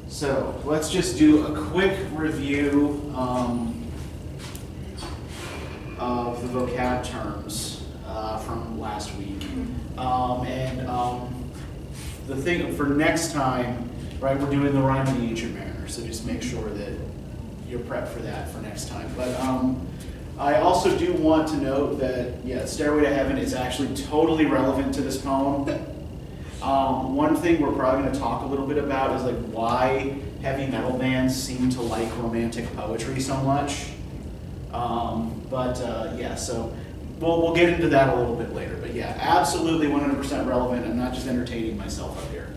So let's just do a quick review of the vocab terms from last week. The thing for next time, right, we're doing the rhyme of the ancient mariner, so just make sure that you're prepped for that for next time. But I also do want to note that, yeah, Stairway to Heaven is actually totally relevant to this poem. One thing we're probably going to talk a little bit about is like why heavy metal bands seem to like romantic poetry so much. Yeah, so we'll get into that a little bit later. But yeah, absolutely 100% relevant. I'm not just entertaining myself up here.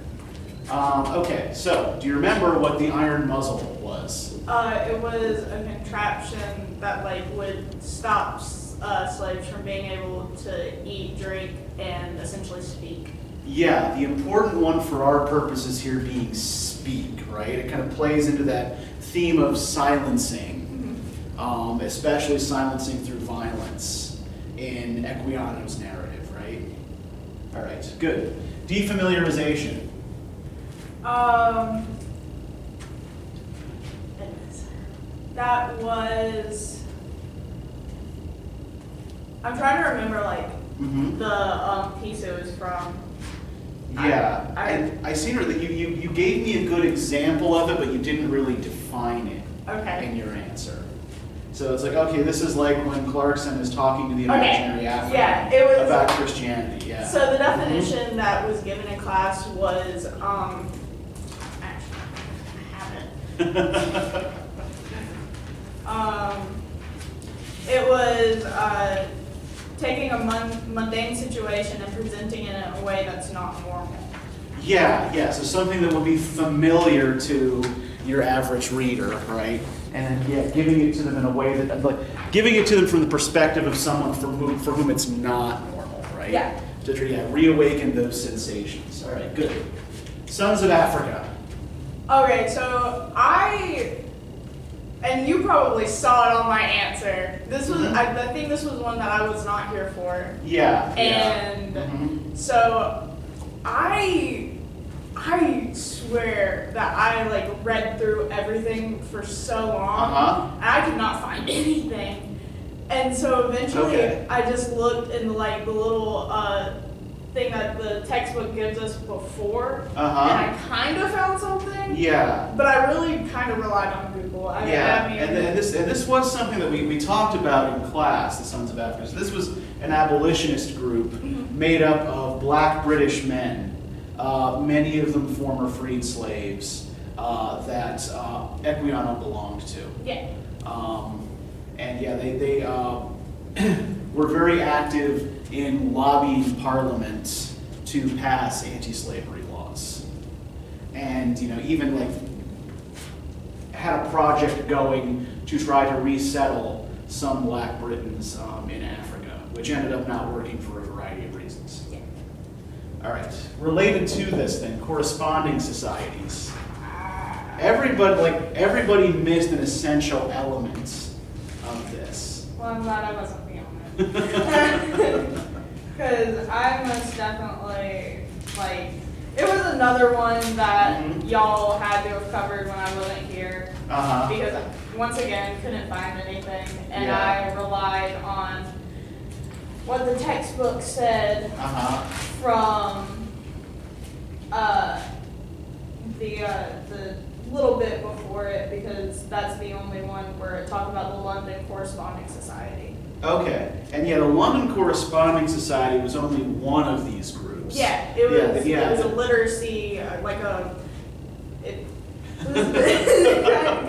Okay, so do you remember what the iron muzzle was? It was a contraption that would stop slaves from being able to eat, drink, and essentially speak. Yeah, the important one for our purposes here being speak, right? It kind of plays into that theme of silencing, especially silencing through violence in Equiano's narrative, right? All right, good. Defamiliarization. That was, I'm trying to remember the piece it was from. Yeah, and I see that you gave me a good example of it, but you didn't really define it in your answer. So it's like, okay, this is like when Clarkson is talking to the imaginary African about Christianity. Yeah. So the definition that was given in class was, actually, I have it. It was taking a mundane situation and presenting it in a way that's not normal. Yeah, so something that would be familiar to your average reader, right? And then, giving it to them in a way that, giving it to them from the perspective of someone for whom it's not normal, right? Yeah. To reawaken those sensations. All right, good. Sons of Africa. Okay, so and you probably saw it on my answer. This was, I think this was one that I was not here for. Yeah. And so I swear that I read through everything for so long, and I could not find anything. And so eventually I just looked in the little thing that the textbook gives us before, and I kind of found something. Yeah. But I really kind of relied on Google. I mean, and this was something that we talked about in class, the Sons of Africa. So this was an abolitionist group made up of black British men, many of them former freed slaves that Equiano belonged to. Yeah. They were very active in lobbying Parliament to pass anti-slavery laws, and even had a project going to try to resettle some black Britons in Africa, which ended up not working for a variety of reasons. Yeah. All right, related to this then, corresponding societies. Everybody missed an essential element of this. Well, I'm glad I wasn't the only because I most definitely it was another one that y'all had to have covered when I wasn't here, because once again couldn't find anything, and I relied on what the textbook said from the little bit before it, because that's the only one where it talked about the London Corresponding Society. Okay, and the London Corresponding Society was only one of these groups. Yeah, it was a literacy, it was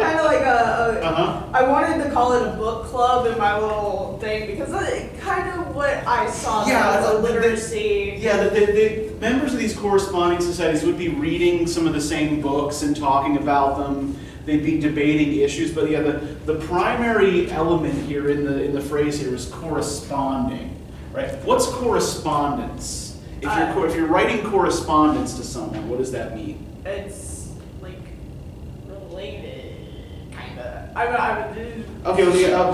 kind of like I wanted to call it a book club in my little thing, because that's kind of what I saw as a literacy. The members of these corresponding societies would be reading some of the same books and talking about them. They'd be debating issues, but the primary element here in the phrase here is corresponding, right? What's correspondence? If you're writing correspondence to someone, what does that mean? It's related, kind of.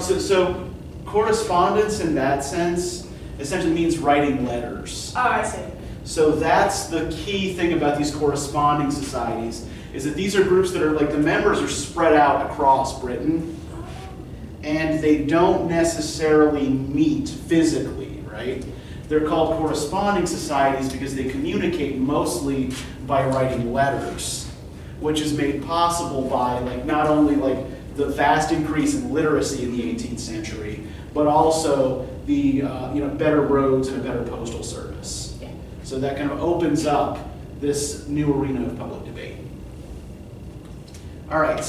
So correspondence in that sense essentially means writing letters. Oh, I see. So that's the key thing about these corresponding societies, is that these are groups that are like, the members are spread out across Britain, and they don't necessarily meet physically, right? They're called corresponding societies because they communicate mostly by writing letters, which is made possible by like not only like the vast increase in literacy in the 18th century, but also the better roads and a better postal service. Yeah. So that kind of opens up this new arena of public debate. All right,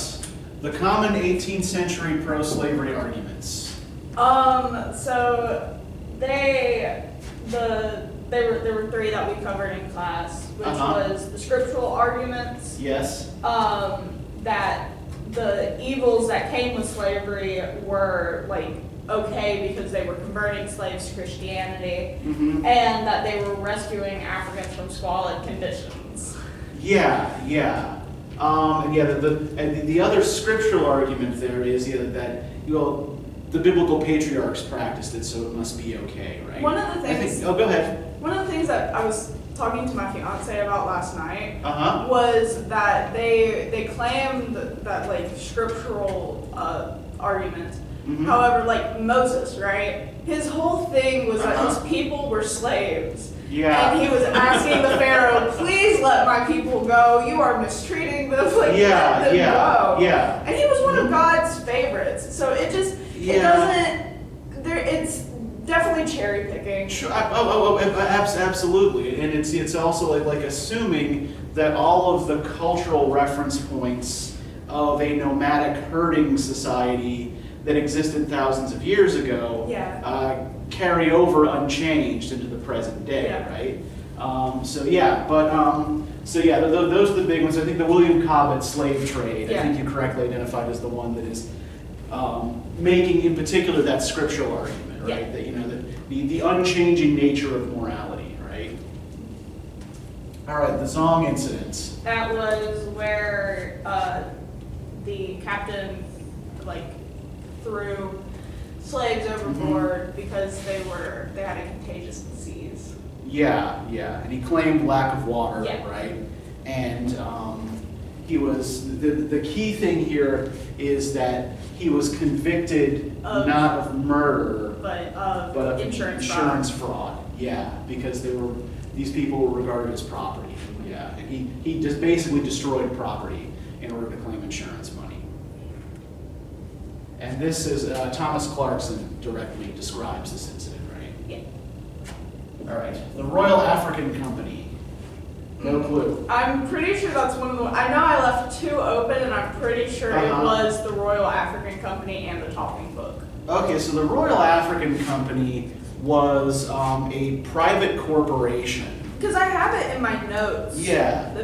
the common 18th century pro-slavery arguments. So there were three that we covered in class, which was the scriptural arguments. Yes. That the evils that came with slavery were like okay because they were converting slaves to Christianity, and that they were rescuing Africans from squalid conditions. Yeah. And the other scriptural argument there is that the biblical patriarchs practiced it, so it must be okay, right? One of the things. Go ahead. One of the things that I was talking to my fiance about last night was that they claimed that like scriptural argument. However, like Moses, right? His whole thing was that his people were slaves. Yeah. And he was asking the Pharaoh, please let my people go. You are mistreating them. Like, let them go. Yeah. And he was one of God's favorites. So it doesn't, it's definitely cherry picking. Sure. Absolutely. And it's also like assuming that all of the cultural reference points of a nomadic herding society that existed thousands of years ago carry over unchanged into the present day, right? Those are the big ones. I think the William Cobbett slave trade, I think you correctly identified as the one that is making in particular that scriptural argument, right? That the unchanging nature of morality, right? All right, the Zong incident. That was where the captain threw slaves overboard because they had a contagious disease. Yeah, and he claimed lack of water, right? And he was the key thing here is that he was convicted not of murder, but of insurance fraud. Yeah, because these people were regarded as property. Yeah, and he just basically destroyed property in order to claim insurance money. And this is, Thomas Clarkson directly describes this incident, right? Yeah. All right. The Royal African Company. No clue. I'm pretty sure that's one of the, I know I left two open, and I'm pretty sure it was the Royal African Company and the Talking Book. Okay, so the Royal African Company was a private corporation. Because I have it in my notes. Yeah. I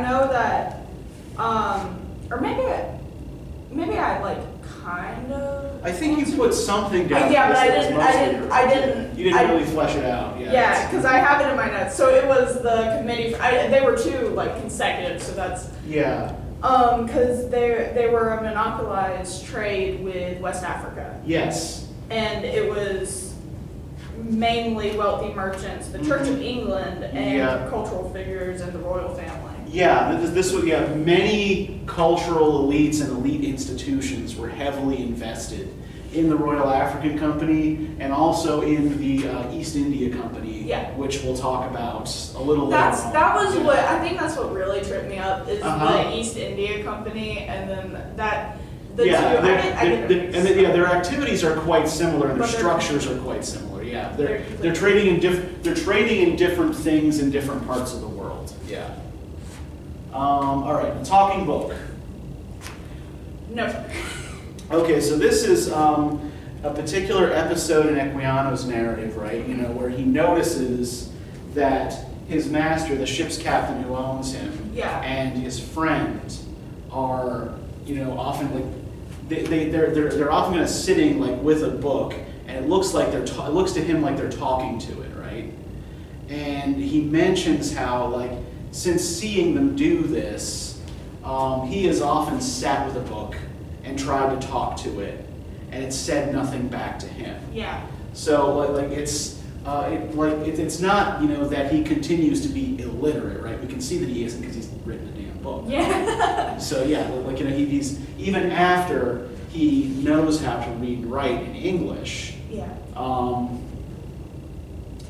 know that, or maybe I kind of. I think you put something down. Yeah, but I didn't. You didn't really flesh it out. Yeah, because I have it in my notes. So it was the committee. They were two consecutive. So that's. Yeah. Because they were a monopolized trade with West Africa. Yes. And it was mainly wealthy merchants, the Church of England, and cultural figures and the royal family. Yeah, many cultural elites and elite institutions were heavily invested in the Royal African Company and also in the East India Company, which we'll talk about a little later on. That was what, I think that's what really tripped me up, is the East India Company, and then their activities are quite similar and their structures are quite similar. Yeah, they're trading in different things in different parts of the world. Yeah. All right, the Talking Book. No. Okay, so this is a particular episode in Equiano's narrative, right? Where he notices that his master, the ship's captain who owns him, and his friend are, often they're often kind of sitting with a book, and it looks to him like they're talking to it, right? And he mentions how since seeing them do this, he has often sat with a book and tried to talk to it, and it said nothing back to him. Yeah. So it's not that he continues to be illiterate, right? We can see that he isn't because he's written it book. Yeah. So yeah, like, you know, he's even after he knows how to read and write in English. Yeah.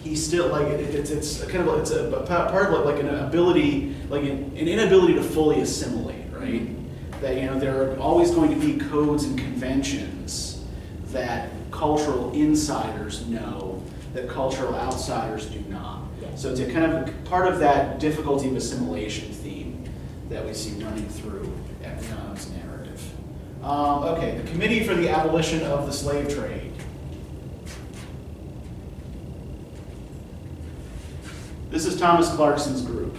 He's still like it's a kind of it's a part of like an ability, like an inability to fully assimilate, right? That, you know, there are always going to be codes and conventions that cultural insiders know that cultural outsiders do not. Yeah. So it's a kind of part of that difficulty of assimilation theme that we see running through Econom's narrative. Okay, the Committee for the Abolition of the Slave Trade. This is Thomas Clarkson's group.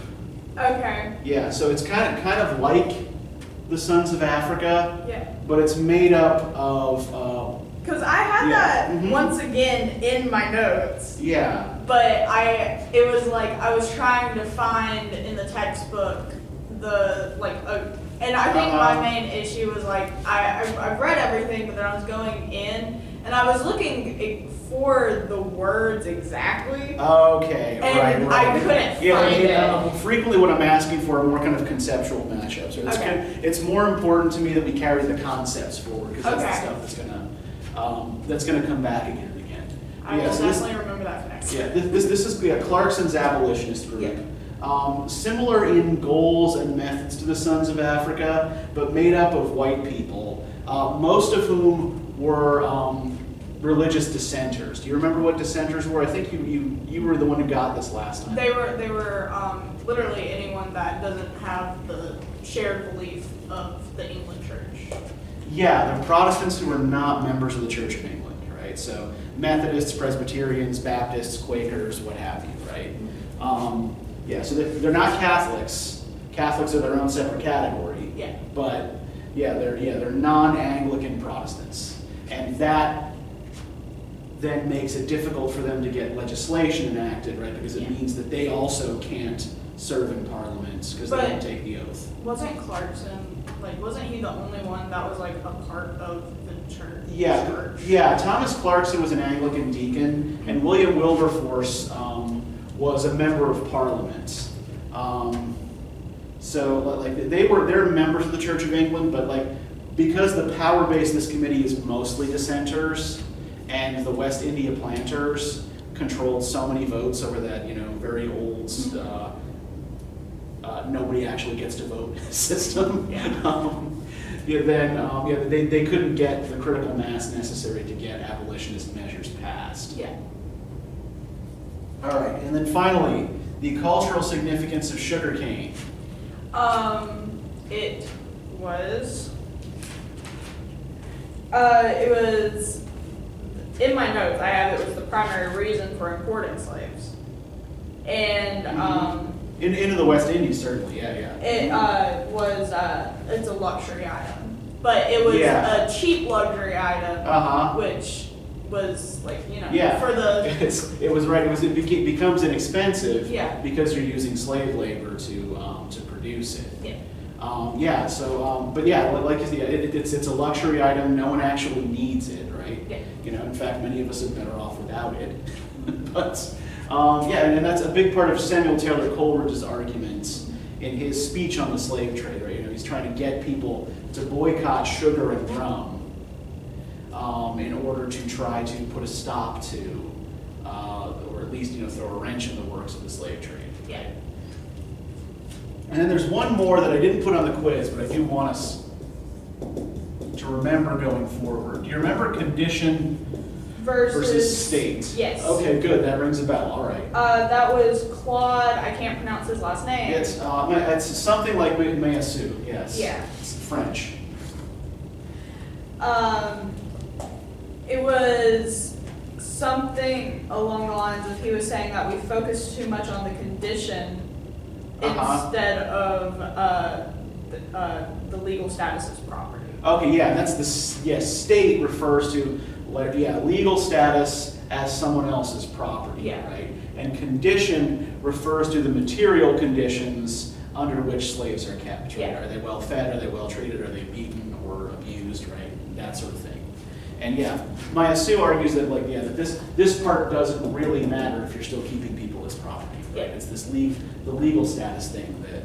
Okay. Yeah, so it's kind of like the Sons of Africa, Yeah. but it's made up of. Because I had that once again in my notes. Yeah. But it was like I was trying to find in the textbook and I think my main issue was like I've read everything, but then I was going in and I was looking for the words exactly. Okay, and right. I couldn't find it. Frequently what I'm asking for are more kind of conceptual matchups. So it's more important to me that we carry the concepts forward, because that's the stuff that's gonna come back again and again. I will definitely remember that for next time. Yeah, this is Clarkson's abolitionist group. Yeah. Similar in goals and methods to the Sons of Africa, but made up of white people, most of whom were religious dissenters. Do you remember what dissenters were? I think you were the one who got this last time. They were literally anyone that doesn't have the shared belief of the England Church. Yeah, they're Protestants who are not members of the Church of England, right? So Methodists, Presbyterians, Baptists, Quakers, what have you, right? Yeah, so they're not Catholics. Catholics are their own separate category. Yeah. But they're non-Anglican Protestants, and that then makes it difficult for them to get legislation enacted, right? Because it means that they also can't serve in Parliament because they don't take the oath. Wasn't Clarkson, wasn't he the only one that was a part of the church? Yeah. Thomas Clarkson was an Anglican deacon, and William Wilberforce was a member of Parliament. So they're members of the Church of England, but because the power base of this committee is mostly dissenters, and the West India planters controlled so many votes over that, very old nobody actually gets to vote system. They couldn't get the critical mass necessary to get abolitionist measures passed. Yeah. All right, and then finally, the cultural significance of sugarcane. It was in my notes. I have it was the primary reason for importing slaves, and into the West Indies, certainly. Yeah. It was it's a luxury item, but it was a cheap luxury item, which was for the. It becomes inexpensive. Yeah. Because you're using slave labor to produce it. Yeah. It's a luxury item. No one actually needs it, right? Yeah. In fact, many of us are better off without it. But and that's a big part of Samuel Taylor Coleridge's arguments in his speech on the slave trade, right? He's trying to get people to boycott sugar and rum in order to try to put a stop to, or at least throw a wrench in the works of the slave trade. Yeah. And then there's one more that I didn't put on the quiz, but I do want us to remember going forward. Do you remember condition versus state? Yes. Okay, good. That rings a bell. All right. That was Claude. I can't pronounce his last name. It's something like Meillassoux. Yes. Yeah. It's French. It was something along the lines of he was saying that we focus too much on the condition instead of the legal status of property. Okay, yeah, that's state refers to legal status as someone else's property, right? And condition refers to the material conditions under which slaves are kept, right? Yeah. Are they well fed? Are they well treated? Are they beaten or abused, right? That sort of thing. And Meillassoux argues that that this part doesn't really matter if you're still keeping people as property, right? It's the legal status thing that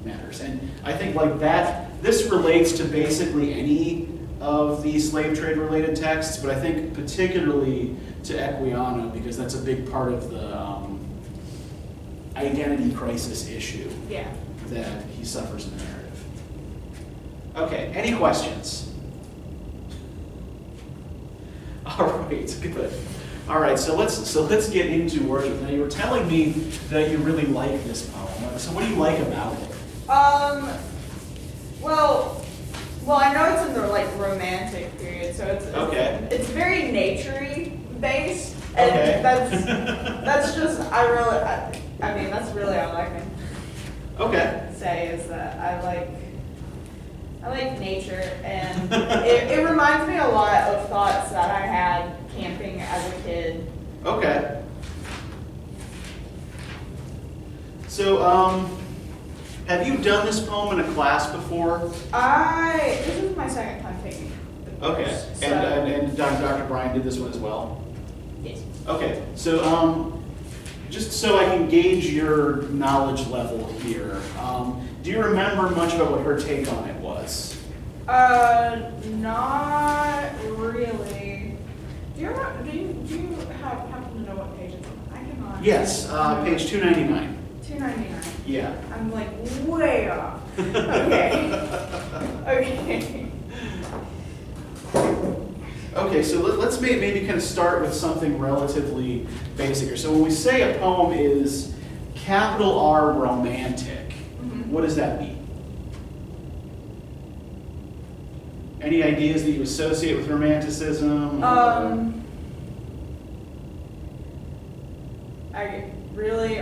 matters. And I think like that, this relates to basically any of the slave trade related texts, but I think particularly to Equiano, because that's a big part of the identity crisis issue that he suffers in the narrative. Okay, any questions? All right, good. All right, so let's get into Wordsworth. Now, you were telling me that you really like this poem. So what do you like about it? Well, I know it's in the like romantic period, so it's very nature-y based, and that's just I mean that's really all I can say is that I like nature, and it reminds me a lot of thoughts that I had camping as a kid. Okay. So, have you done this poem in a class before? This is my second time taking the course. Okay. So. And Dr. Brian did this one as well? Yes. Okay. So, just so I can gauge your knowledge level here, do you remember much about what her take on it was? Not really. Do you happen to know what page it's on? I cannot. Yes, page 299. 299. Yeah. I'm like way off. Okay. Okay. Okay, so let's maybe kind of start with something relatively basic here. So when we say a poem is capital R romantic, what does that mean? Any ideas that you associate with romanticism?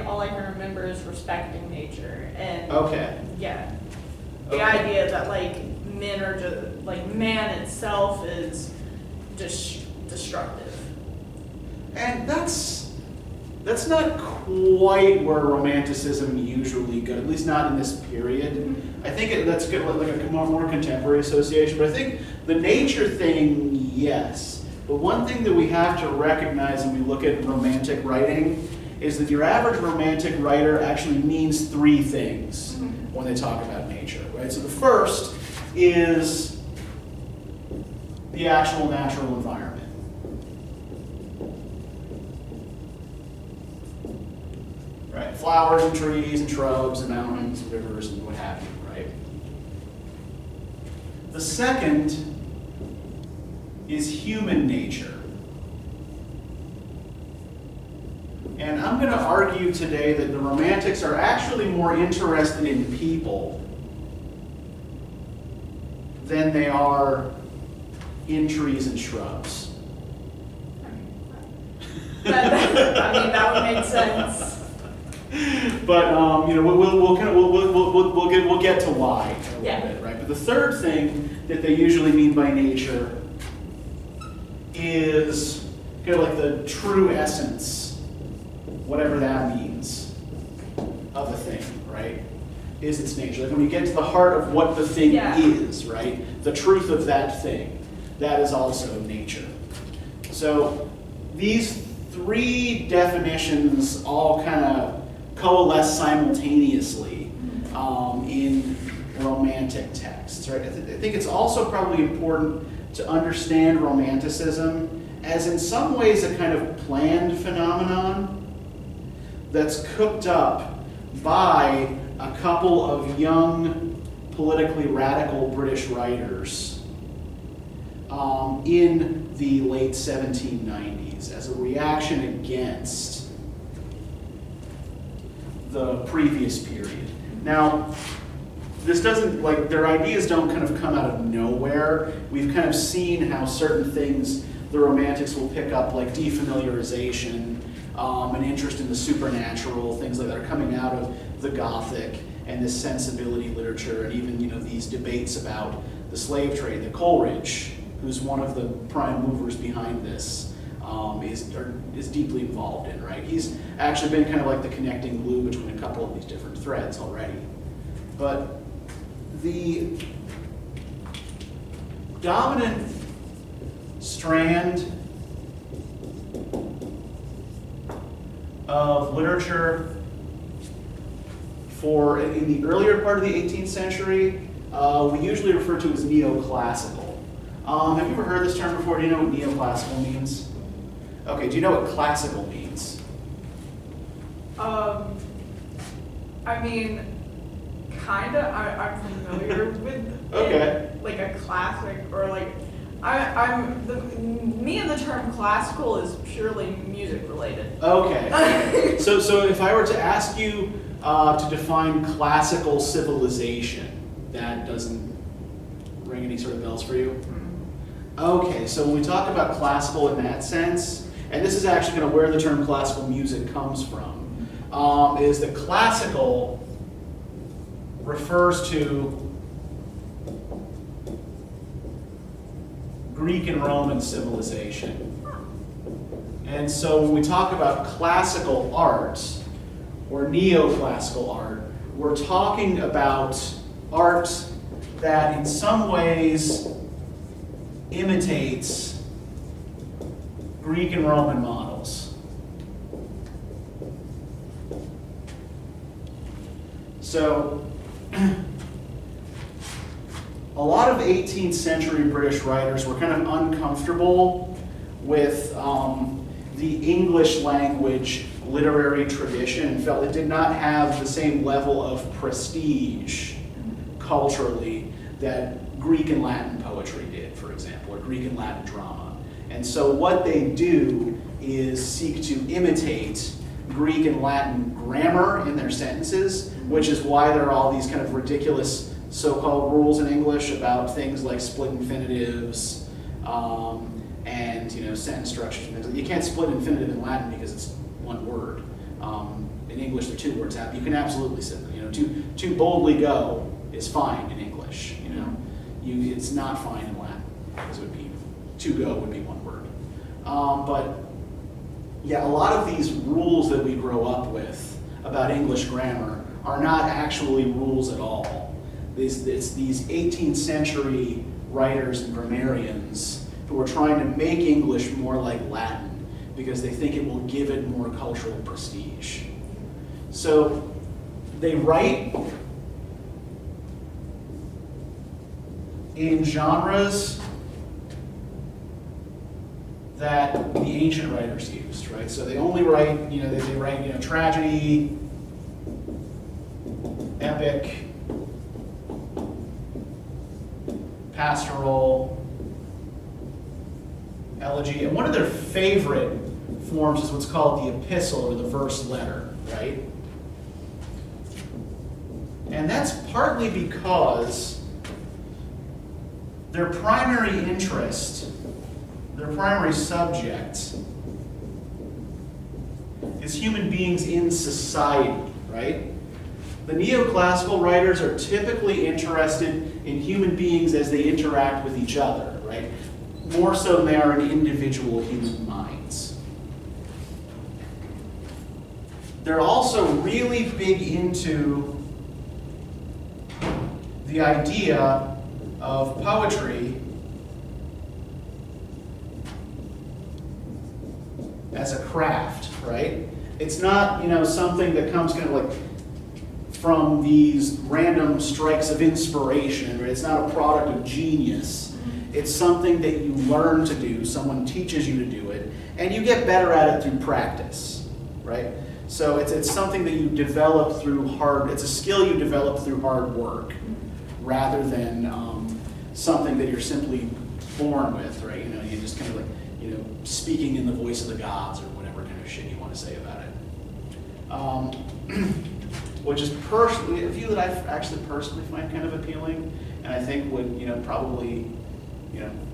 All I can remember is respecting nature and the idea that like men are just like man itself is destructive. And that's not quite where romanticism usually goes, at least not in this period. I think that's good, like a more contemporary association, but I think the nature thing, yes. But one thing that we have to recognize when we look at romantic writing is that your average romantic writer actually means three things when they talk about nature, right? So the first is the actual natural environment. Right? Flowers and trees and shrubs and mountains and rivers and what have you, right? The second is human nature. And I'm going to argue today that the Romantics are actually more interested in people than they are in trees and shrubs. That would make sense. But we'll get to why in a little bit, right? But the third thing that they usually mean by nature is kind of like the true essence, whatever that means, of a thing, right? Is its nature. Like when you get to the heart of what the thing is, right? The truth of that thing, that is also nature. So these three definitions all kind of coalesce simultaneously in Romantic texts, right? I think it's also probably important to understand Romanticism as in some ways a kind of planned phenomenon that's cooked up by a couple of young, politically radical British writers in the late 1790s as a reaction against the previous period. Now, this doesn't, like, their ideas don't kind of come out of nowhere. We've kind of seen how certain things the Romantics will pick up, like defamiliarization, an interest in the supernatural, things like that are coming out of the Gothic and this sensibility literature, and even these debates about the slave trade that Coleridge, who's one of the prime movers behind this, is deeply involved in, right? He's actually been kind of like the connecting glue between a couple of these different threads already. But the dominant strand of literature in the earlier part of the 18th century, we usually refer to as neoclassical. Have you ever heard this term before? Do you know what neoclassical means? Okay, do you know what classical means? I mean, kinda. I'm familiar with Okay. it, like a classic, or like me and the term classical is purely music related. Okay. So if I were to ask you to define classical civilization, that doesn't ring any sort of bells for you? Okay, so when we talk about classical in that sense, and this is actually kind of where the term classical music comes from, is that classical refers to Greek and Roman civilization. And so when we talk about classical art or neoclassical art, we're talking about art that in some ways imitates Greek and Roman models. So, a lot of 18th century British writers were kind of uncomfortable with the English language literary tradition and felt it did not have the same level of prestige culturally that Greek and Latin poetry did, for example, or Greek and Latin drama. And so what they do is seek to imitate Greek and Latin grammar in their sentences, which is why there are all these kind of ridiculous so-called rules in English about things like split infinitives and sentence structures and things. You can't split infinitive in Latin because it's one word. In English, they're two words. You can absolutely say them. To boldly go is fine in English. It's not fine in Latin because it would be to go would be one word. But yeah, a lot of these rules that we grow up with about English grammar are not actually rules at all. It's these 18th century writers and grammarians who are trying to make English more like Latin because they think it will give it more cultural prestige. So they write in genres that the ancient writers used, right? So they only write, they write, tragedy, epic, pastoral, elegy, and one of their favorite forms is what's called the epistle or the verse letter, right? And that's partly because their primary interest, their primary subject, is human beings in society, right? The neoclassical writers are typically interested in human beings as they interact with each other, right? More so than they are in individual human minds. They're also really big into the idea of poetry as a craft, right? It's not, something that comes kind of like from these random strikes of inspiration, right? It's not a product of genius. It's something that you learn to do, someone teaches you to do it, and you get better at it through practice, right? So it's something that you develop through it's a skill you develop through hard work, rather than something that you're simply born with, right? You just kind of like, speaking in the voice of the gods or whatever kind of shit you want to say about it. Which is personally a view that I actually personally find kind of appealing, and I think would probably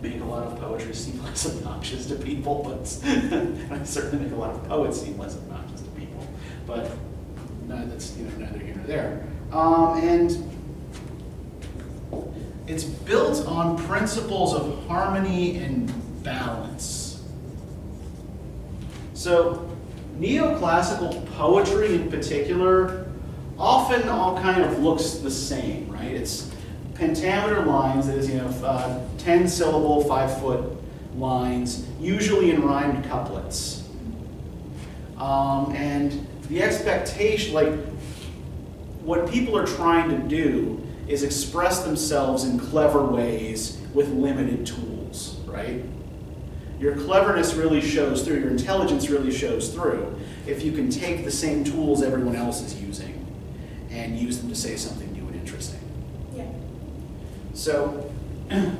make a lot of poetry seem less obnoxious to people, but I certainly make a lot of poets seem less obnoxious to people. But that's neither here nor there. And it's built on principles of harmony and balance. So neoclassical poetry in particular often all kind of looks the same, right? It's pentameter lines, that is, 10-syllable, 5-foot lines, usually in rhymed couplets. And the expectation, what people are trying to do is express themselves in clever ways with limited tools, right? Your cleverness really shows through, your intelligence really shows through if you can take the same tools everyone else is using and use them to say something new and interesting. Yeah. So, the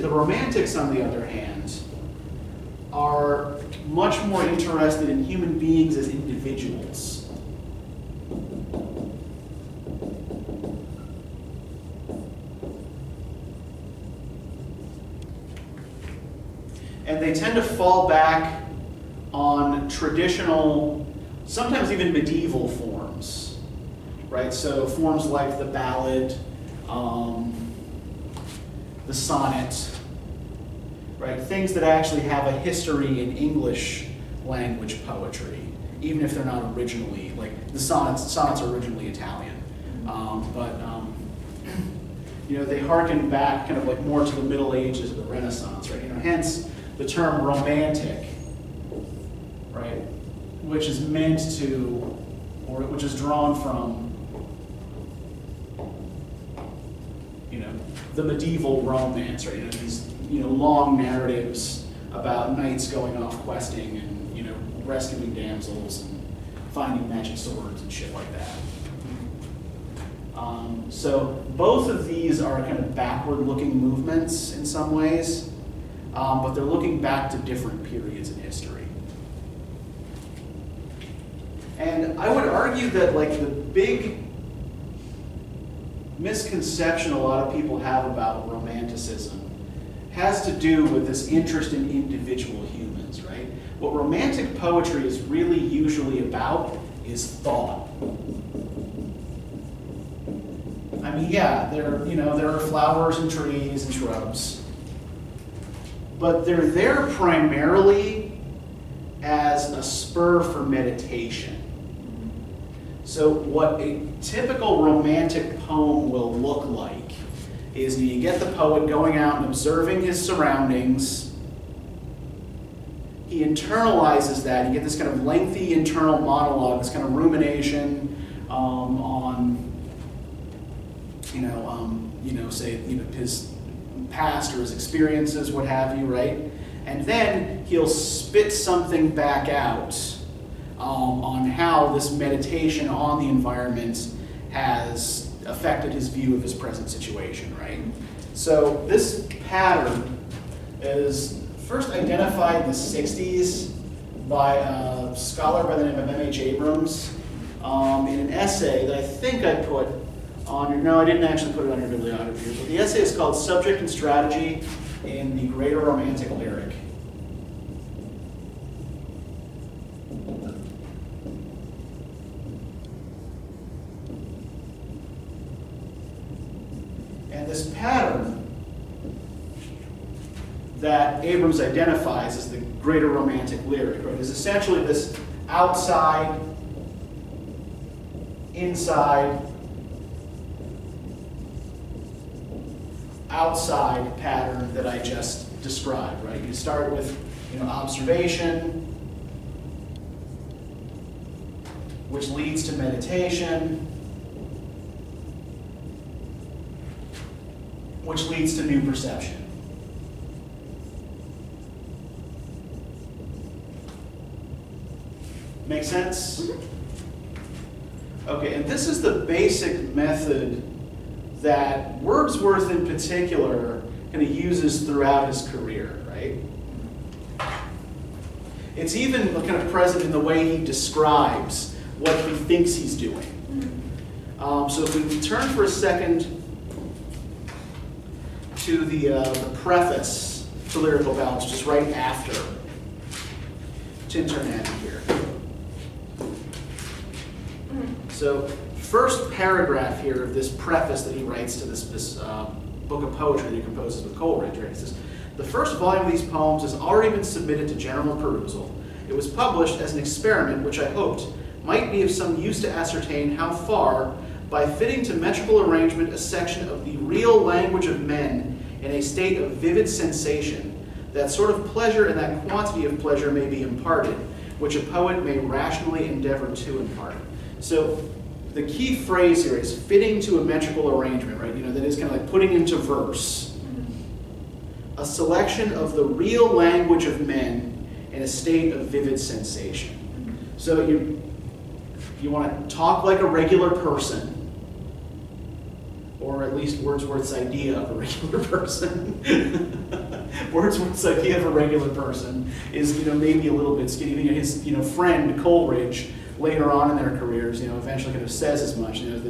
Romantics, on the other hand, are much more interested in human beings as individuals. And they tend to fall back on traditional, sometimes even medieval forms, right? So forms like the ballad, the sonnet, right? Things that actually have a history in English language poetry, even if they're not originally, like the sonnets are originally Italian. They harken back kind of like more to the Middle Ages or the Renaissance, right? Hence the term romantic, right? Which is meant to, or which is drawn from, the medieval romance, right? These, long narratives about knights going off questing and, rescuing damsels and finding magic swords and shit like that. So both of these are kind of backward-looking movements in some ways, but they're looking back to different periods in history. And I would argue that the big misconception a lot of people have about Romanticism has to do with this interest in individual humans, right? What Romantic poetry is really usually about is thought. I mean, yeah, there are flowers and trees and shrubs, but they're there primarily as a spur for meditation. So what a typical Romantic poem will look like is you get the poet going out and observing his surroundings. He internalizes that. You get this kind of lengthy internal monologue, this kind of rumination on, say, his past or his experiences, what have you, right? And then he'll spit something back out on how this meditation on the environment has affected his view of his present situation, right? So this pattern is first identified in the 60s by a scholar by the name of M.H. Abrams in an essay that I think I put on your, no, I didn't actually put it on your bibliography, but the essay is called Subject and Strategy in the Greater Romantic Lyric. And this pattern that Abrams identifies as the Greater Romantic Lyric, right, is essentially this outside, inside, outside pattern that I just described, right? You start with, observation, which leads to meditation, which leads to new perception. Make sense? Okay, and this is the basic method that Wordsworth in particular kind of uses throughout his career, right? It's even kind of present in the way he describes what he thinks he's doing. So if we turn for a second to the preface to Lyrical Balance, just right after Tintern added here. So first paragraph here of this preface that he writes to this book of poetry that he composes with Coleridge, right? He says, "The first volume of these poems has already been submitted to general perusal. It was published as an experiment which I hoped might be of some use to ascertain how far, by fitting to metrical arrangement a section of the real language of men in a state of vivid sensation, that sort of pleasure and that quantity of pleasure may be imparted, which a poet may rationally endeavor to impart." So the key phrase here is fitting to a metrical arrangement, right? That is kind of like putting into verse. A selection of the real language of men in a state of vivid sensation. So you want to talk like a regular person, or at least Wordsworth's idea of a regular person. Wordsworth's idea of a regular person is, maybe a little bit skinny. His, friend Coleridge, later on in their careers, eventually kind of says as much, that,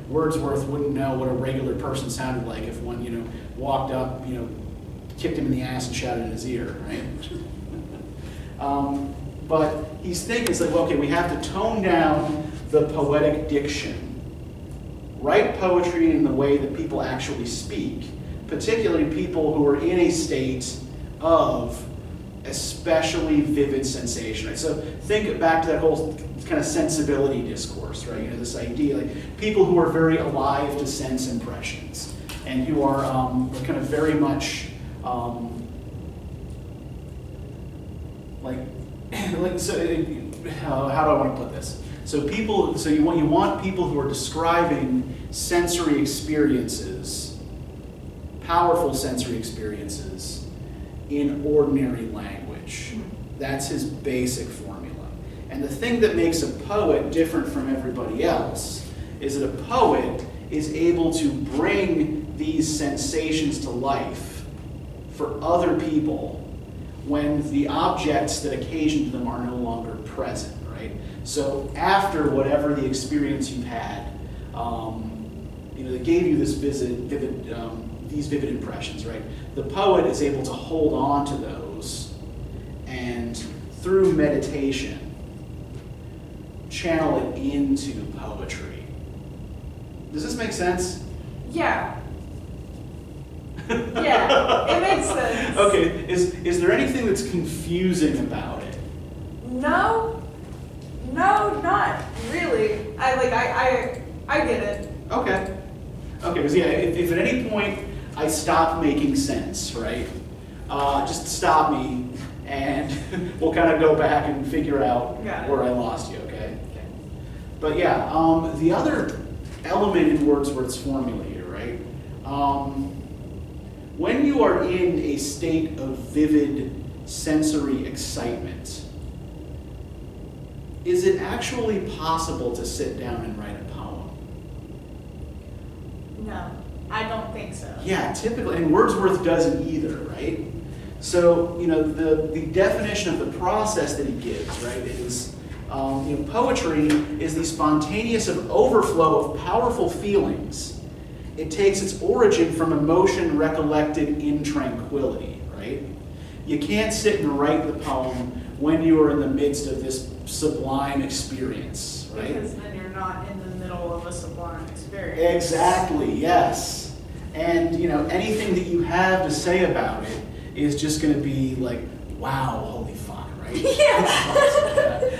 Wordsworth wouldn't know what a regular person sounded like if one, walked up, kicked him in the ass and shouted in his ear, right? But he's thinking, it's like, well, okay, we have to tone down the poetic diction. Write poetry in the way that people actually speak, particularly people who are in a state of especially vivid sensation. Right? So think back to that whole kind of sensibility discourse, right? This idea, like people who are very alive to sense impressions and who are kind of very much how do I want to put this? So you want people who are describing sensory experiences, powerful sensory experiences, in ordinary language. That's his basic formula. And the thing that makes a poet different from everybody else is that a poet is able to bring these sensations to life for other people when the objects that occasioned them are no longer present, right? So after whatever the experience you've had, that gave you this these vivid impressions, right? The poet is able to hold on to those and through meditation, channel it into poetry. Does this make sense? Yeah. Yeah, it makes sense. Okay, is there anything that's confusing about it? No, not really. I get it. Okay, because if at any point I stop making sense, right? Just stop me, and we'll kind of go back and figure out where I lost you. Okay. But the other element in Wordsworth's formula here, right? When you are in a state of vivid sensory excitement, is it actually possible to sit down and write a poem? No, I don't think so. Yeah, typically, and Wordsworth doesn't either, right? So, the definition of the process that he gives, right, is poetry is the spontaneous overflow of powerful feelings. It takes its origin from emotion recollected in tranquility, right? You can't sit and write the poem when you are in the midst of this sublime experience, right? Because then you're not in the middle of a sublime experience. Exactly, yes. And, anything that you have to say about it is just going to be like, wow, holy fuck, right? Yeah.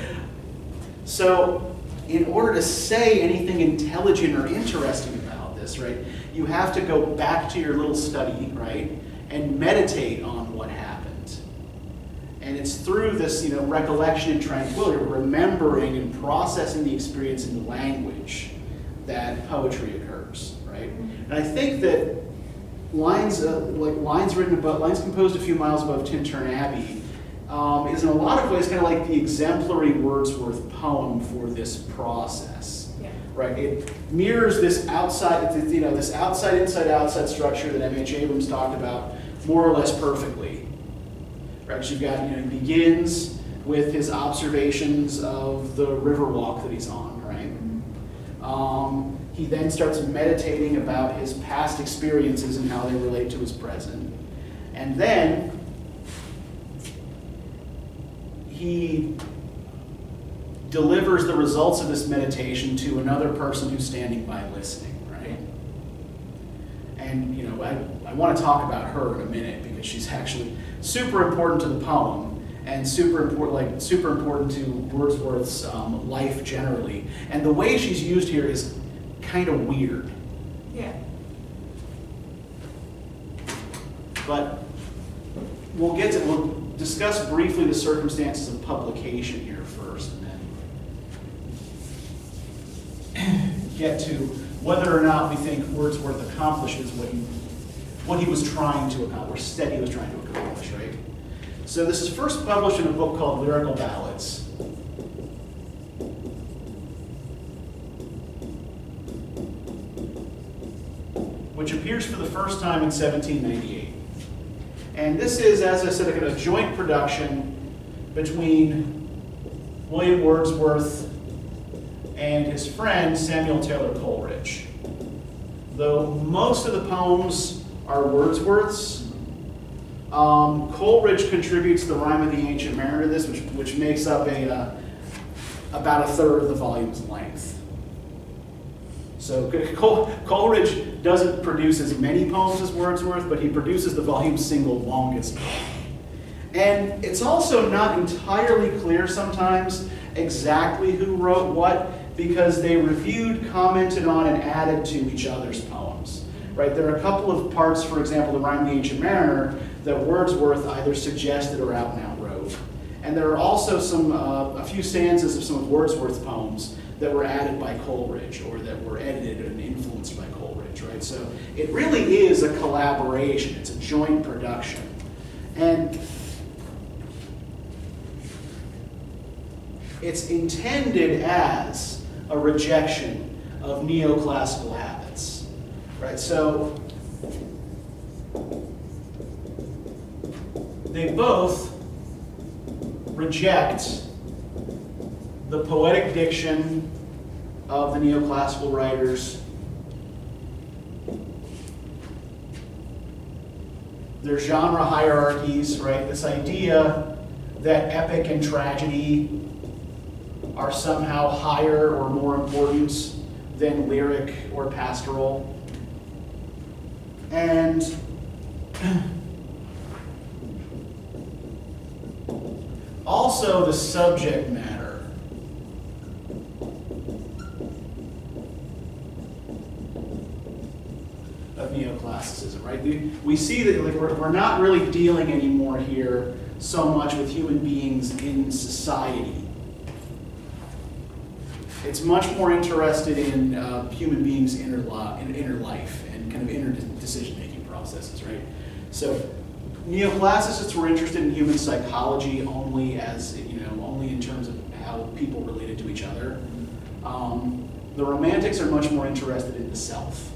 So, in order to say anything intelligent or interesting about this, right, you have to go back to your little study, right, and meditate on what happened. And it's through this, recollection and tranquility, remembering and processing the experience in language, that poetry occurs, right? And I think that lines composed a few miles above Tintern Abbey is in a lot of ways kind of like the exemplary Wordsworth poem for this process. Yeah. Right? It mirrors this outside, this outside, inside, outside structure that M.H. Abrams talked about more or less perfectly. Right? So you've got, he begins with his observations of the river walk that he's on, right? He then starts meditating about his past experiences and how they relate to his present. And then he delivers the results of this meditation to another person who's standing by listening, right? And, I want to talk about her in a minute because she's actually super important to the poem and super important to Wordsworth's life generally. And the way she's used here is kind of weird. Yeah. But we'll discuss briefly the circumstances of publication here first, and then get to whether or not we think Wordsworth accomplishes what he was trying to accomplish, said he was trying to accomplish, right? So this is first published in a book called Lyrical Ballads. Which appears for the first time in 1798. And this is, as I said, a joint production between William Wordsworth and his friend Samuel Taylor Coleridge. Though most of the poems are Wordsworth's, Coleridge contributes the Rime of the Ancient Mariner to this, which makes up about a third of the volume's length. So Coleridge doesn't produce as many poems as Wordsworth, but he produces the volume's single longest poem. And it's also not entirely clear sometimes exactly who wrote what, because they reviewed, commented on, and added to each other's poems. Right? There are a couple of parts, for example, the Rime of the Ancient Mariner, that Wordsworth either suggested or out and out wrote. And there are also a few stanzas of some of Wordsworth's poems that were added by Coleridge, or that were edited and influenced by Coleridge, right? So it really is a collaboration. It's a joint production. And it's intended as a rejection of neoclassical habits, right? So they both reject the poetic diction of the neoclassical writers, their genre hierarchies, right? This idea that epic and tragedy are somehow higher or more important than lyric or pastoral. And also the subject matter of neoclassicism, right? We see that we're not really dealing anymore here so much with human beings in society. It's much more interested in human beings' inner life and kind of inner decision-making processes, right? So neoclassicists were interested in human psychology only only in terms of how people related to each other. The Romantics are much more interested in the self.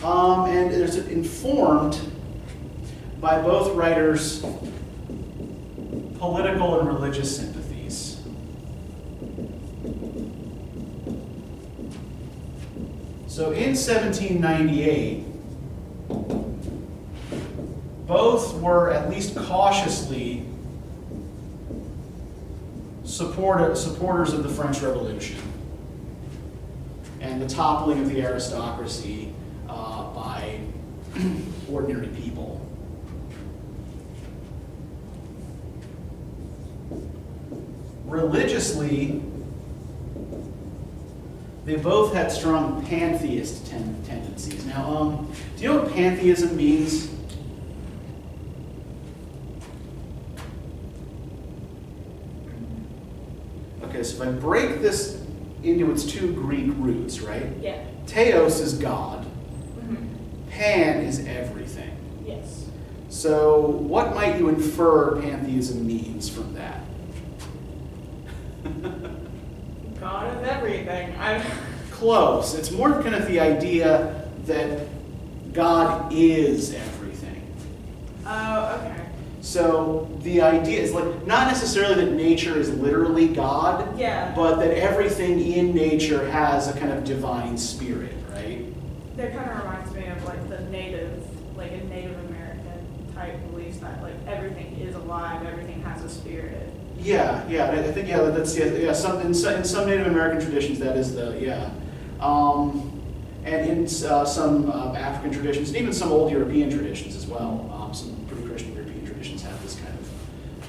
And there's informed by both writers' political and religious sympathies. So in 1798, both were at least cautiously supporters of the French Revolution and the toppling of the aristocracy by ordinary people. Religiously, they both had strong pantheist tendencies. Now, do you know what pantheism means? Okay, so if I break this into its two Greek roots, right? Yeah. Theos is God. Mm-hmm. Pan is everything. Yes. So what might you infer pantheism means from that? God is everything. Close. It's more kind of the idea that God is everything. Oh, okay. So the idea is not necessarily that nature is literally God, Yeah. but that everything in nature has a kind of divine spirit, right? That kind of reminds me of a Native American type beliefs that everything is alive, everything has a spirit. Yeah. I think that's in some Native American traditions that is and in some African traditions, and even some old European traditions as well. Some pretty Christian European traditions have this kind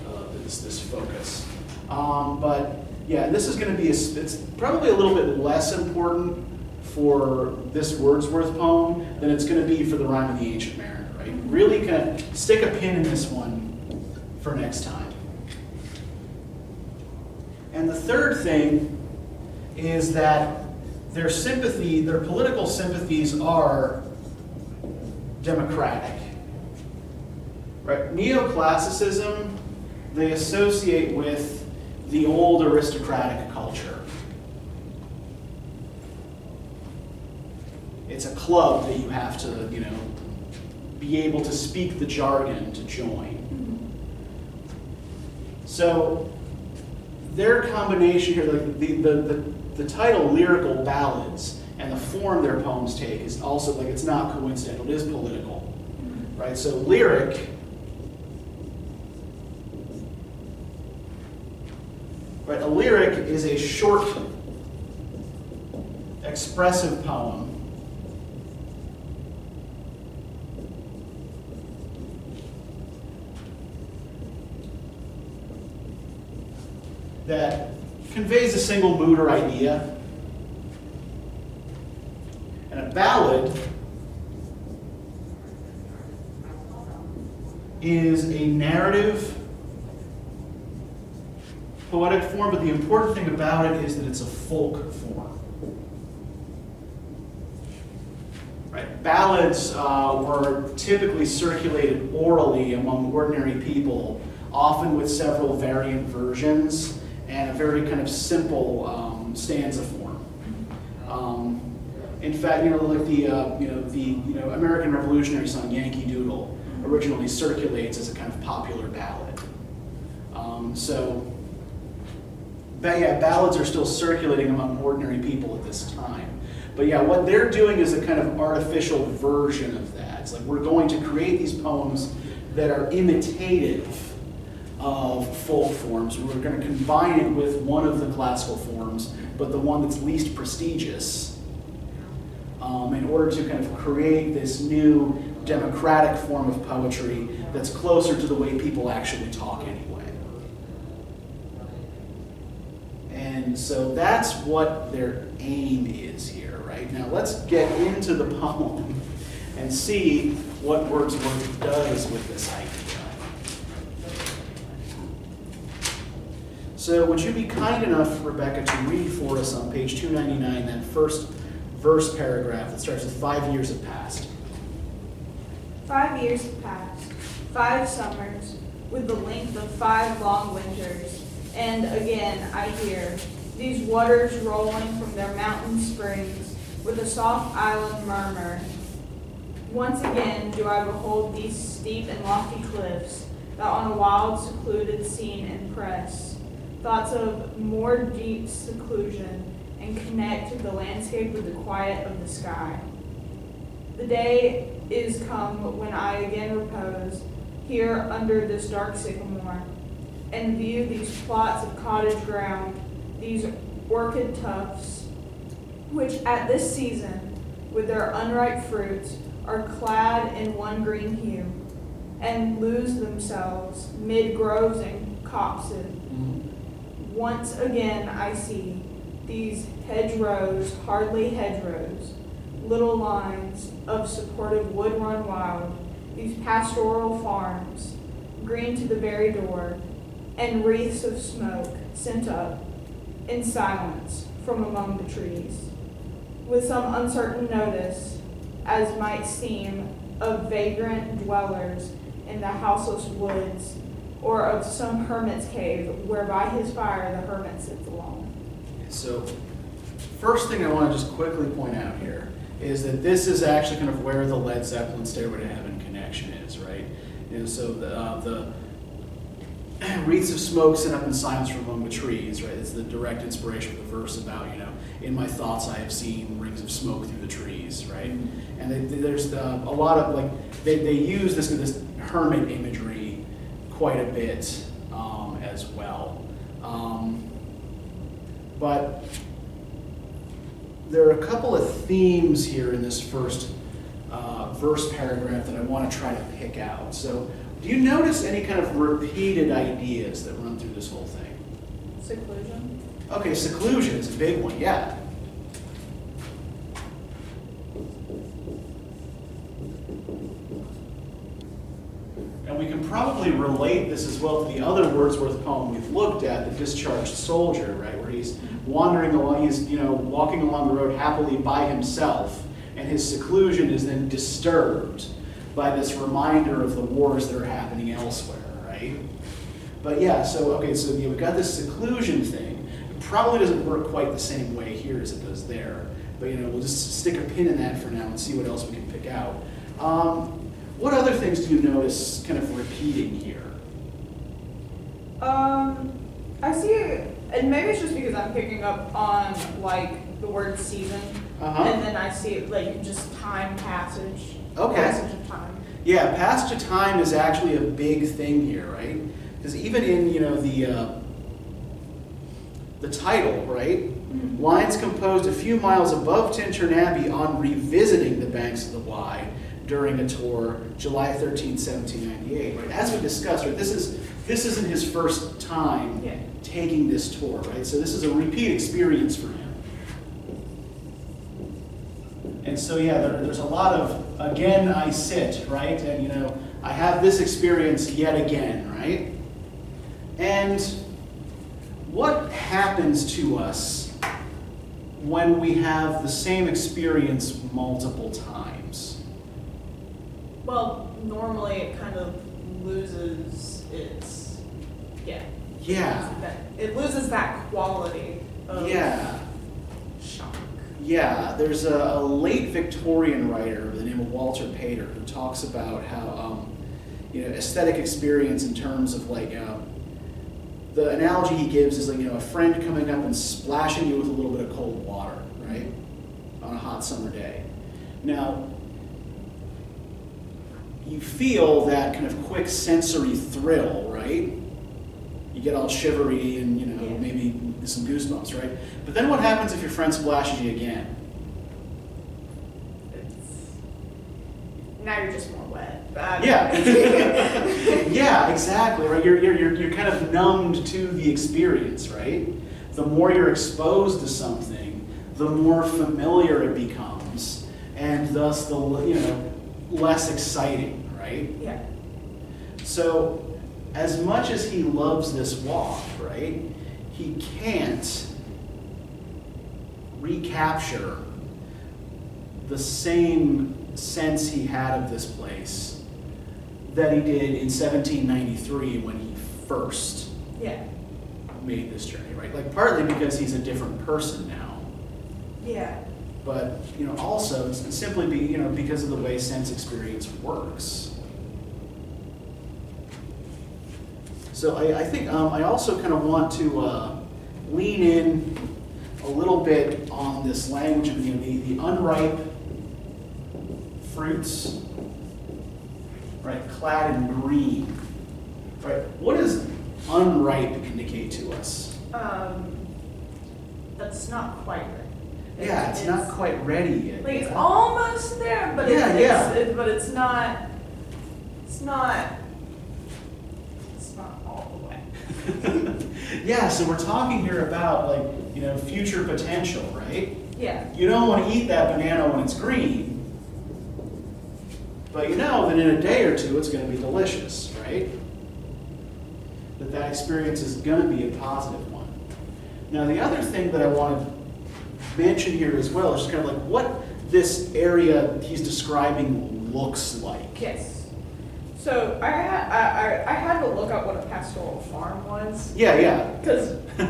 of this focus. But yeah, this is going to be it's probably a little bit less important for this Wordsworth poem than it's going to be for the Rime of the Ancient Mariner. Right? Really kind of stick a pin in this one for next time. And the third thing is that their political sympathies are democratic. Right? Neoclassicism, they associate with the old aristocratic culture. It's a club that you have to, be able to speak the jargon to join. So their combination here, like the title lyrical ballads and the form their poems take is also, like, it's not coincidental, it is political. Right? So lyric, right, a lyric is a short, expressive poem that conveys a single mood or idea. And a ballad is a narrative, poetic form, but the important thing about it is that it's a folk form. Right? Ballads were typically circulated orally among ordinary people, often with several variant versions and a very kind of simple stanza form. In fact, like the American Revolutionary song "Yankee Doodle" originally circulates as a kind of popular ballad. Ballads are still circulating among ordinary people at this time. But yeah, what they're doing is a kind of artificial version of that. It's like, we're going to create these poems that are imitative of folk forms. We're going to combine it with one of the classical forms, but the one that's least prestigious, in order to kind of create this new democratic form of poetry that's closer to the way people actually talk anyway. And so that's what their aim is here, right? Now let's get into the poem and see what Wordsworth does with this idea. So would you be kind enough, Rebecca, to read for us on page 299 that first verse paragraph that starts with 5 years have passed. 5 years have passed, 5 summers, with the length of 5 long winters, and again I hear these waters rolling from their mountain springs with a soft island murmur. Once again do I behold these steep and lofty cliffs that on a wild secluded scene impress thoughts of more deep seclusion and connect the landscape with the quiet of the sky. The day is come when I again repose here under this dark sycamore and view these plots of cottage ground, these orchid tufts, which at this season, with their unripe fruits, are clad in one green hue, and lose themselves mid groves and copses. Once again I see these hedgerows, hardly hedgerows, little lines of supportive wood run wild, these pastoral farms, green to the very door, and wreaths of smoke sent up in silence from among the trees, with some uncertain notice, as might seem, of vagrant dwellers in the houseless woods, or of some hermit's cave, where by his fire the hermit sits alone. So, first thing I want to just quickly point out here is that this is actually kind of where the Led Zeppelin Stairway to Heaven connection is, right? So the wreaths of smoke sent up in silence from among the trees, right? It's the direct inspiration of the verse about, in my thoughts I have seen rings of smoke through the trees, right? And there's a lot of, they use this hermit imagery quite a bit as well. But there are a couple of themes here in this first verse paragraph that I want to try to pick out. So, do you notice any kind of repeated ideas that run through this whole thing? Seclusion. Okay, seclusion is a big one, yeah. And we can probably relate this as well to the other Wordsworth poem we've looked at, The Discharged Soldier, right, where he's wandering along, he's, walking along the road happily by himself, and his seclusion is then disturbed by this reminder of the wars that are happening elsewhere, right? But yeah, so we've got this seclusion thing. It probably doesn't work quite the same way here as it does there. But we'll just stick a pin in that for now and see what else we can pick out. What other things do you notice kind of repeating here? I see, and maybe it's just because I'm picking up on like the word season, and then I see like just time passage. Okay. Passage of time. Yeah, passage of time is actually a big thing here, right? Because even in the title, right? Mm-hmm. Lines composed a few miles above Tintern Abbey on revisiting the banks of the Wye during a tour, July 13, 1798. Right? As we discussed, right? This isn't his first time taking this tour, right? So this is a repeat experience for him. And so there's a lot of again I sit, right? And I have this experience yet again, right? And what happens to us when we have the same experience multiple times? Well, normally it kind of loses its, it loses that quality of shock. Yeah, there's a late Victorian writer by the name of Walter Pater who talks about how, aesthetic experience in terms of the analogy he gives is a friend coming up and splashing you with a little bit of cold water, right, on a hot summer day. Now, you feel that kind of quick sensory thrill, right? You get all shivery and, maybe some goosebumps, right? But then what happens if your friend splashes you again? Now you're just more wet. Yeah. Yeah, exactly, right? You're kind of numbed to the experience, right? The more you're exposed to something, the more familiar it becomes, and thus the less exciting, right? Yeah. So, as much as he loves this walk, right, he can't recapture the same sense he had of this place that he did in 1793 when he first made this journey, right? Partly because he's a different person now. Yeah. But, also it's simply because of the way sense experience works. So I think I also kind of want to lean in a little bit on this language of the unripe fruits, right, clad in green, right? What does unripe indicate to us? That's not quite ready. It's not quite ready yet. It's almost there, but it's not. It's not all the way. Yeah, so we're talking here about future potential, right? Yeah. You don't want to eat that banana when it's green, but that in a day or two it's going to be delicious, right? That experience is going to be a positive one. Now the other thing that I want to mention here as well is just kind of what this area he's describing looks like. Yes. So I had to look up what a pastoral farm was. Yeah. Because because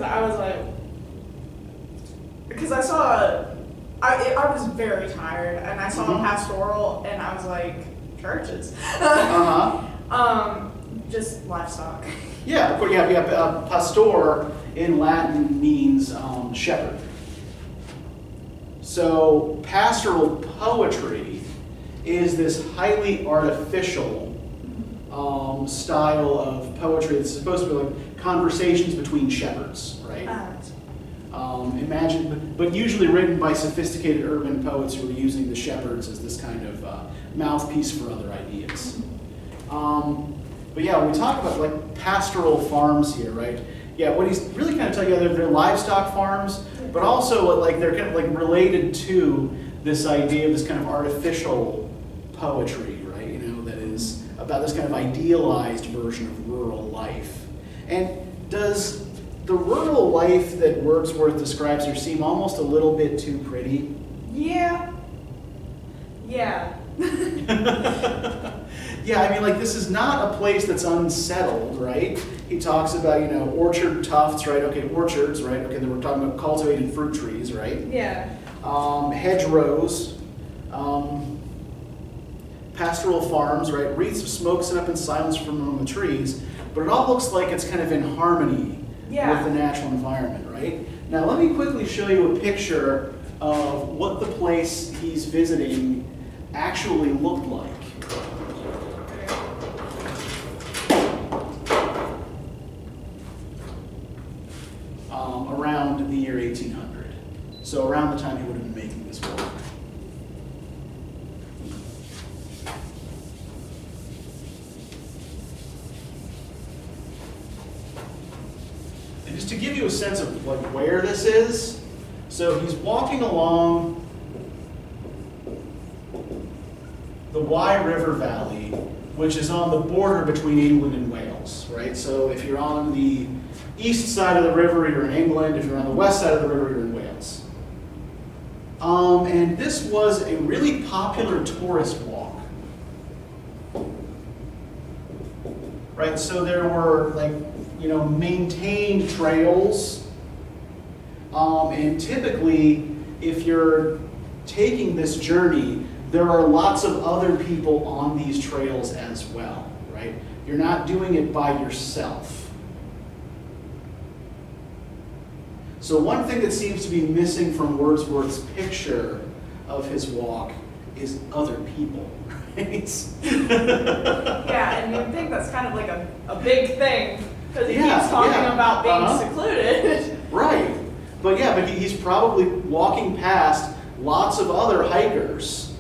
I was because I saw I was very tired and I saw a pastoral and I was like, churches. Just livestock. Yeah, of course. Yeah. Pastor in Latin means shepherd. So pastoral poetry is this highly artificial style of poetry that's supposed to be conversations between shepherds, right? But usually written by sophisticated urban poets who are using the shepherds as this kind of mouthpiece for other ideas. But when we talk about pastoral farms here, right? Yeah, what he's really kind of telling you, they're livestock farms, but also they're kind of related to this idea of this kind of artificial poetry, right? That is about this kind of idealized version of rural life. And does the rural life that Wordsworth describes here seem almost a little bit too pretty? Yeah. Yeah. Yeah, I mean, like, this is not a place that's unsettled, right? He talks about, orchard tufts, right? Okay, orchards, right? Okay, then we're talking about cultivated fruit trees, right? Yeah. Hedgerows, pastoral farms, right? Wreaths of smoke set up in silence from among the trees, but it all looks like it's kind of in harmony with the natural environment, right? Now, let me quickly show you a picture of what the place he's visiting actually looked like. Around the year 1800. So around the time he would have been making this walk. And just to give you a sense of like where this is, so he's walking along the Wye River Valley, which is on the border between England and Wales, right? So if you're on the east side of the river, you're in England. If you're on the west side of the river, you're in Wales. And this was a really popular tourist walk. Right, so there were maintained trails. And typically, if you're taking this journey, there are lots of other people on these trails as well, right? You're not doing it by yourself. So one thing that seems to be missing from Wordsworth's picture of his walk is other people, right? Yeah, and you'd think that's kind of like a big thing, because he keeps talking about being secluded. Right. But he's probably walking past lots of other hikers,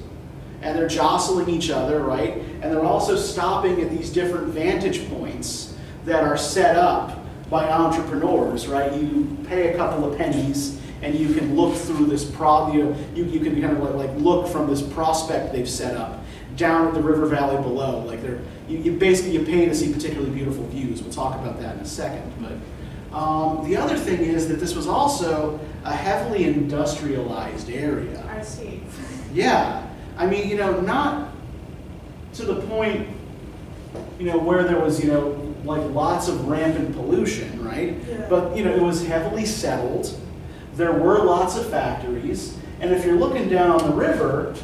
and they're jostling each other, right? And they're also stopping at these different vantage points that are set up by entrepreneurs, right? You pay a couple of pennies and you can look through this you can kind of like look from this prospect they've set up down at the river valley below. Like you pay to see particularly beautiful views. We'll talk about that in a second. But the other thing is that this was also a heavily industrialized area. I see. Yeah. I mean, not to the point, where there was, like lots of rampant pollution, right? Yeah. But, it was heavily settled. There were lots of factories. And if you're looking down on the river,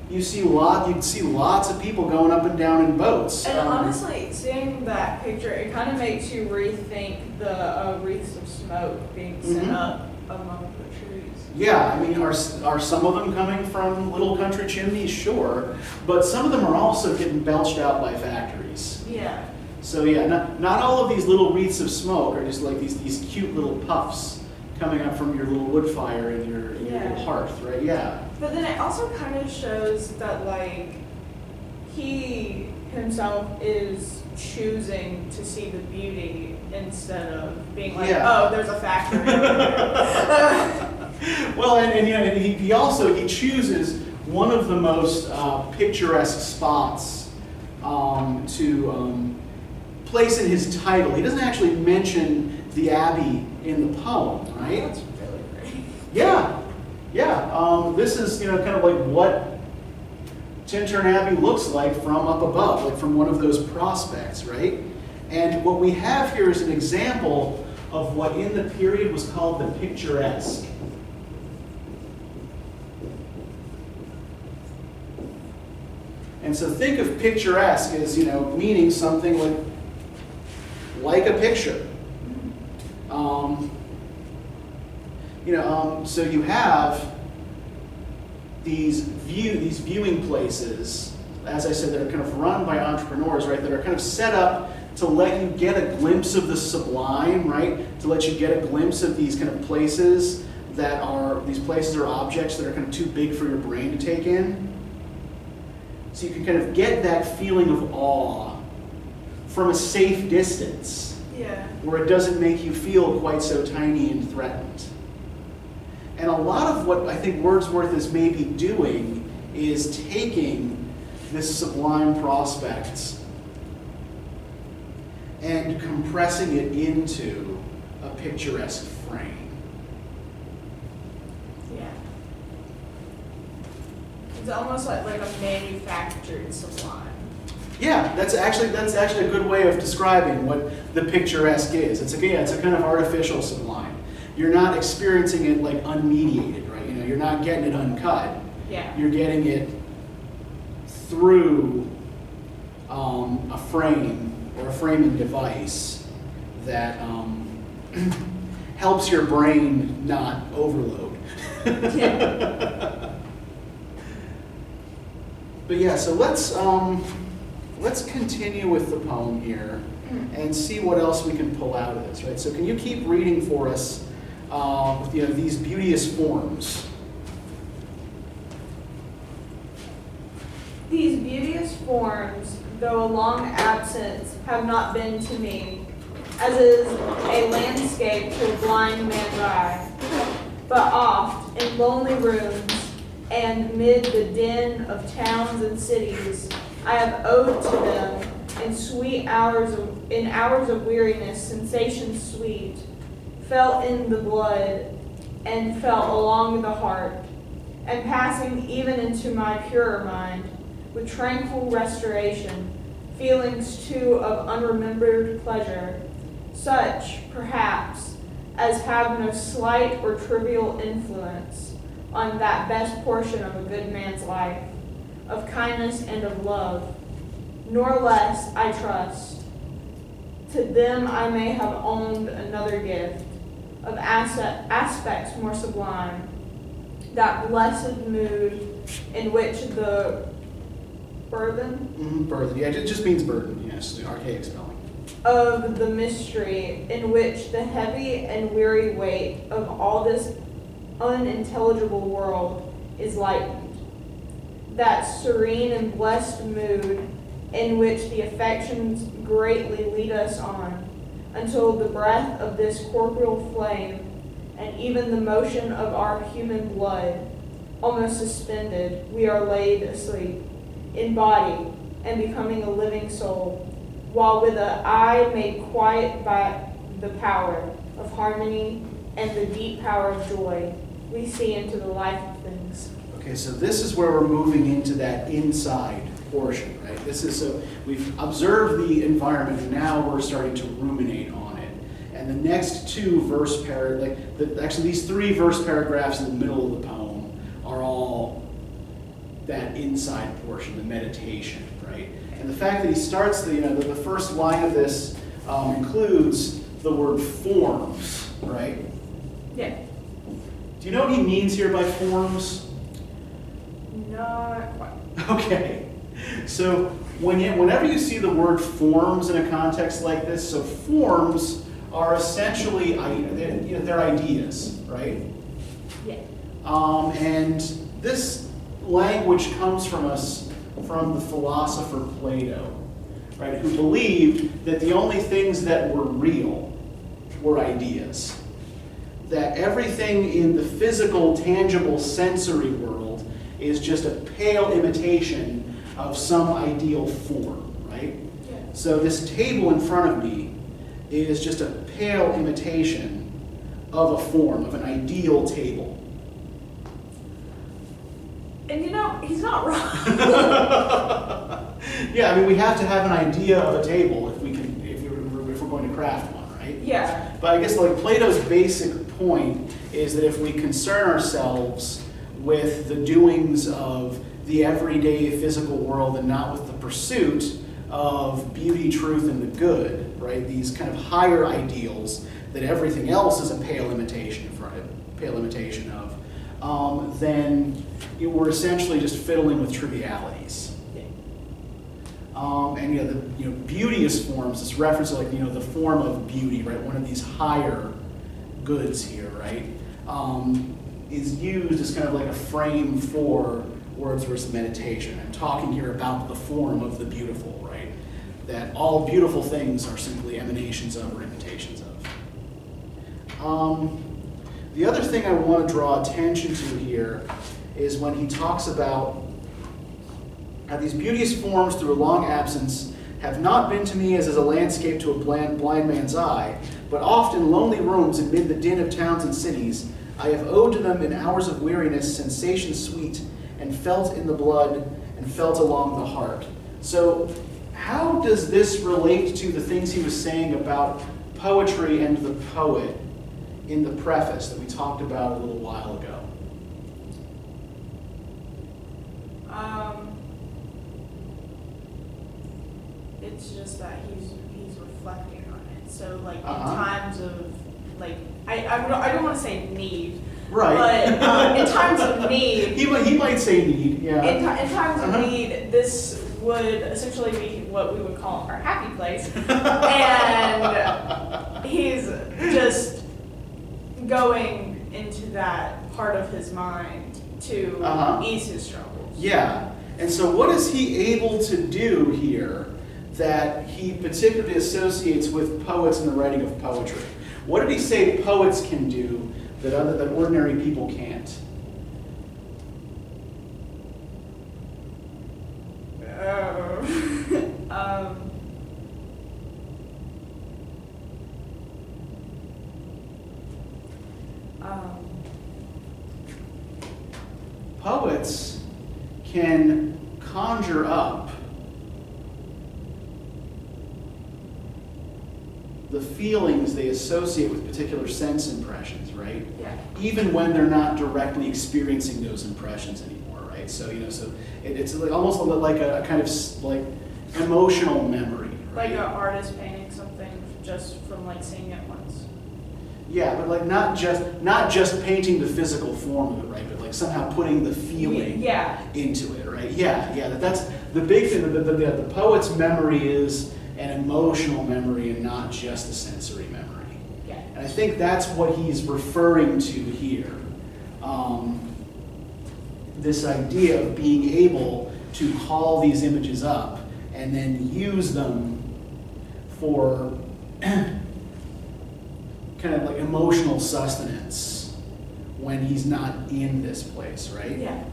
you'd see lots of people going up and down in boats. And honestly, seeing that picture, it kind of makes you rethink the wreaths of smoke being sent up among the trees. Yeah, I mean, are some of them coming from little country chimneys? Sure. But some of them are also getting belched out by factories. Yeah. So yeah, not all of these little wreaths of smoke are just like these cute little puffs coming up from your little wood fire in your little hearth, right? Yeah. But then it also kind of shows that he himself is choosing to see the beauty instead of being like, oh, there's a factory over there. Well, and he also chooses one of the most picturesque spots to place in his title. He doesn't actually mention the abbey in the poem, right? That's really great. Yeah. This is kind of like what Tintern Abbey looks like from up above, like from one of those prospects, right? And what we have here is an example of what in the period was called the picturesque. And so think of picturesque as, meaning something like a picture. So you have these viewing places, as I said, that are kind of run by entrepreneurs, right? That are kind of set up to let you get a glimpse of the sublime, right? To let you get a glimpse of these kind of places or objects that are kind of too big for your brain to take in. So you can kind of get that feeling of awe from a safe distance, where it doesn't make you feel quite so tiny and threatened. And a lot of what I think Wordsworth is maybe doing is taking this sublime prospect and compressing it into a picturesque frame. Yeah. It's almost like a manufactured sublime. Yeah, that's actually a good way of describing what the picturesque is. It's a kind of artificial sublime. You're not experiencing it like unmediated, right? You're not getting it uncut. Yeah. You're getting it through a frame or a framing device that helps your brain not overload. Yeah. But yeah, so let's continue with the poem here and see what else we can pull out of this, right? So can you keep reading for us these beauteous forms? These beauteous forms, though a long absence, have not been to me, as is a landscape to a blind man's eye, but oft in lonely rooms and mid the din of towns and cities, I have owed to them in hours of weariness, sensations sweet, felt in the blood and felt along the heart, and passing even into my purer mind, with tranquil restoration, feelings too of unremembered pleasure, such, perhaps, as have no slight or trivial influence on that best portion of a good man's life, of kindness and of love, nor less, I trust. To them I may have owned another gift, of aspects more sublime, that blessed mood in which the burthen? Burthen, yeah, it just means burden, yes, the archaic spelling. Of the mystery in which the heavy and weary weight of all this unintelligible world is lightened. That serene and blessed mood in which the affections greatly lead us on, until the breath of this corporeal flame and even the motion of our human blood, almost suspended, we are laid asleep in body and becoming a living soul, while with an eye made quiet by the power of harmony and the deep power of joy, we see into the life of things. Okay, so this is where we're moving into that inside portion, right? We've observed the environment, and now we're starting to ruminate on it. And the next two verse actually these three verse paragraphs in the middle of the poem are all that inside portion, the meditation, right? And the fact that he starts the first line of this includes the word forms, right? Yeah. Do you know what he means here by forms? Not quite. Okay. So whenever you see the word forms in a context like this, so forms are essentially they're ideas, right? Yeah. And this language comes from the philosopher Plato, right? Who believed that the only things that were real were ideas. That everything in the physical, tangible, sensory world is just a pale imitation of some ideal form, right? Yeah. So this table in front of me is just a pale imitation of a form, of an ideal table. And he's not wrong. Yeah, I mean, we have to have an idea of a table if we're going to craft one, right? Yeah. But I guess Plato's basic point is that if we concern ourselves with the doings of the everyday physical world and not with the pursuit of beauty, truth, and the good, right? These kind of higher ideals that everything else is a pale imitation of, then we're essentially just fiddling with trivialities. And the beauteous forms, this reference to the form of beauty, right? One of these higher goods here, right? Is used as kind of like a frame for Wordsworth's meditation. I'm talking here about the form of the beautiful, right? That all beautiful things are simply emanations of or imitations of. The other thing I want to draw attention to here is when he talks about how these beauteous forms through a long absence have not been to me as is a landscape to a blind man's eye, but oft in lonely rooms amid the din of towns and cities, I have owed to them in hours of weariness sensations sweet, and felt in the blood, and felt along the heart. So how does this relate to the things he was saying about poetry and the poet in the preface that we talked about a little while ago? It's just that he's reflecting on it. So like in times of like I don't want to say need, right? But in times of need, he might say need, yeah. In times of need, this would essentially be what we would call our happy place, and he's just going into that part of his mind to ease his troubles. Yeah, and so what is he able to do here that he particularly associates with poets and the writing of poetry? What did he say poets can do that ordinary people can't? Poets can conjure up the feelings they associate with particular sense impressions, right? Yeah. Even when they're not directly experiencing those impressions anymore, right? So it's like almost like a kind of like emotional memory, right? Like an artist painting something just from like seeing it once. Yeah, but like not just painting the physical form of it, right? But like somehow putting the feeling into it, right? Yeah. That's the big thing. The poet's memory is an emotional memory and not just a sensory memory. Yeah. And I think that's what he's referring to here. This idea of being able to call these images up and then use them for kind of like emotional sustenance when he's not in this place, right? Yeah.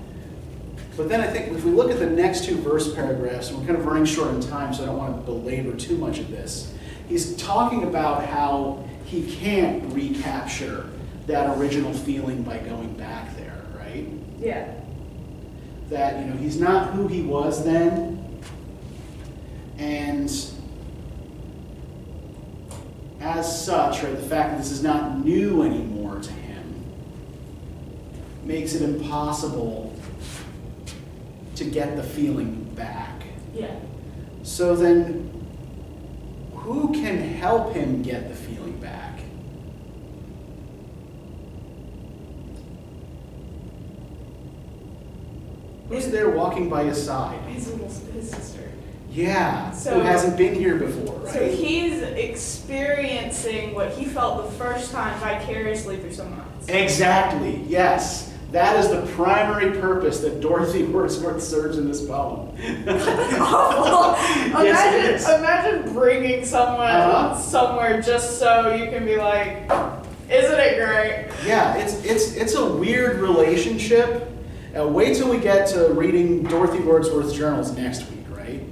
But then I think if we look at the next two verse paragraphs, and we're kind of running short on time, so I don't want to belabor too much of this. He's talking about how he can't recapture that original feeling by going back there, right? Yeah. That, he's not who he was then, and as such, right, the fact that this is not new anymore to him makes it impossible to get the feeling back. Yeah. So then, who can help him get the feeling back? Who's there walking by his side? His sister. Yeah, So- who hasn't been here before, right? So he's experiencing what he felt the first time vicariously through someone else. Exactly, yes. That is the primary purpose that Dorothy Wordsworth serves in this poem. That's awful. Yes, it is. Imagine bringing someone somewhere just so you can be like, isn't it great? Yeah, it's a weird relationship. Wait till we get to reading Dorothy Wordsworth's journals next week, right?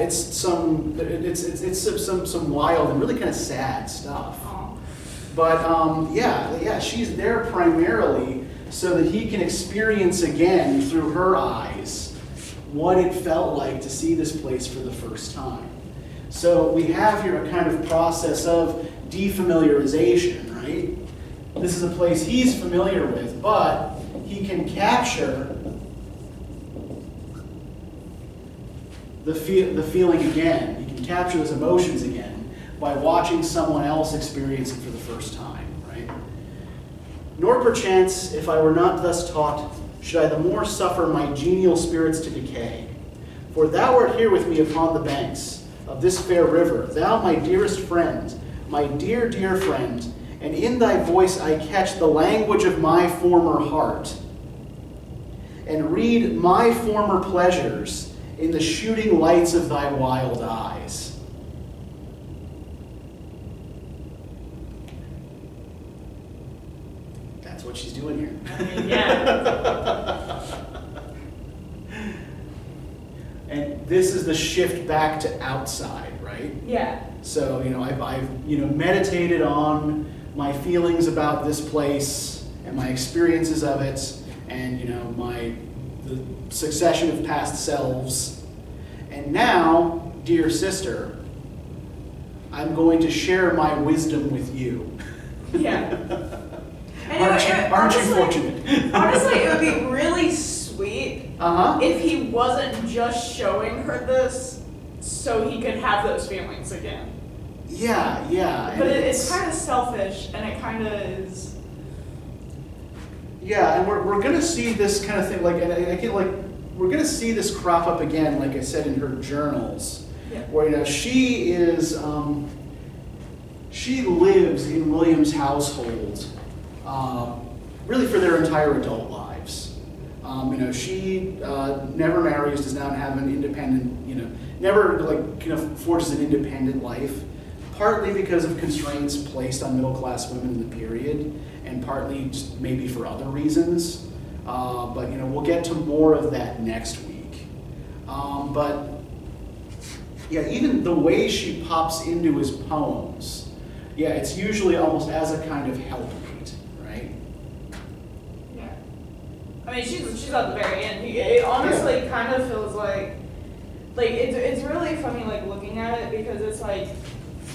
It's some wild and really kind of sad stuff. Aw. But yeah, she's there primarily so that he can experience again through her eyes what it felt like to see this place for the first time. So we have here a kind of process of defamiliarization, right? This is a place he's familiar with, but he can capture the feeling again. He can capture those emotions again by watching someone else experience it for the first time, right? Nor perchance, if I were not thus taught, should I the more suffer my genial spirits to decay. For thou art here with me upon the banks of this fair river, thou my dearest friend, my dear, dear friend, and in thy voice I catch the language of my former heart, and read my former pleasures in the shooting lights of thy wild eyes. That's what she's doing here. I mean, yeah. And this is the shift back to outside, right? Yeah. So, I've meditated on my feelings about this place and my experiences of it, and, the succession of past selves. And now, dear sister, I'm going to share my wisdom with you. Yeah. Aren't you fortunate? Honestly, it would be really sweet Uh-huh. if he wasn't just showing her this so he could have those feelings again. Yeah. But it's kind of selfish, and it kind of is. Yeah, and we're gonna see this kind of thing, and I get we're gonna see this crop up again, like I said, in her journals, Yeah. where she is, she lives in William's household, really for their entire adult lives. She never marries, does not have an independent, never forges an independent life, partly because of constraints placed on middle-class women in the period, and partly just maybe for other reasons. But we'll get to more of that next week. But yeah, even the way she pops into his poems, yeah, it's usually almost as a kind of helpmate, right? Yeah. I mean, she's at the very end. It honestly kind of feels like it's really funny, looking at it, because it's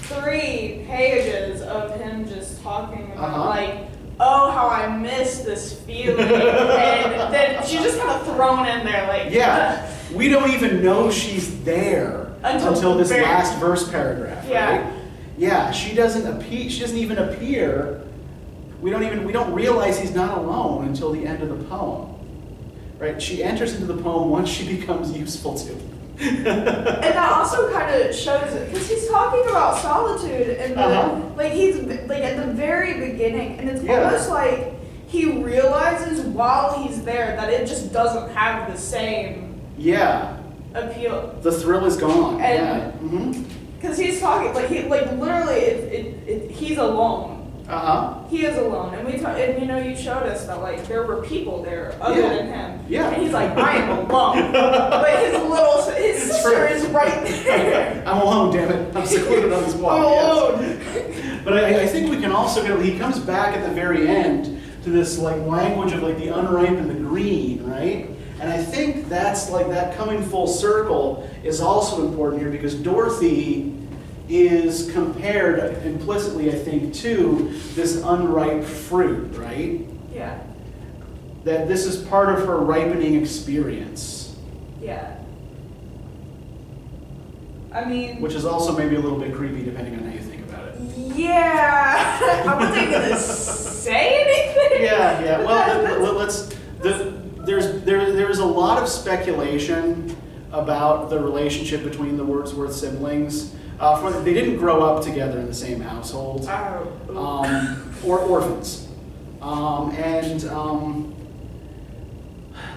3 pages of him just talking about oh, how I miss this feeling, and then she's just kind of thrown in there yeah, we don't even know she's there until this last verse paragraph, yeah. right? Yeah, she doesn't even appear. We don't realize he's not alone until the end of the poem, right? She enters into the poem once she becomes useful to him. And that also kind of shows it, because he's talking about solitude, and he's at the very beginning, and it's almost like he realizes while he's there that it just doesn't have the same appeal. The thrill is gone. And because he's talking literally, he's alone. He is alone, and you showed us that there were people there other than him. Yeah. And he's like, I am alone, but his sister is right there. I'm alone, damn it! I'm secluded on this wall. I'm alone. Yes. But I think we can also he comes back at the very end to this language of the unripe and the green, right? And I think that's that coming full circle is also important here, because Dorothy is compared implicitly, I think, to this unripe fruit, right? Yeah. That this is part of her ripening experience. Yeah. I mean... Which is also maybe a little bit creepy, depending on how you think about it. Yeah! I wasn't gonna say anything! Yeah. Well, there's a lot of speculation about the relationship between the Wordsworth siblings. They didn't grow up together in the same household, or orphans,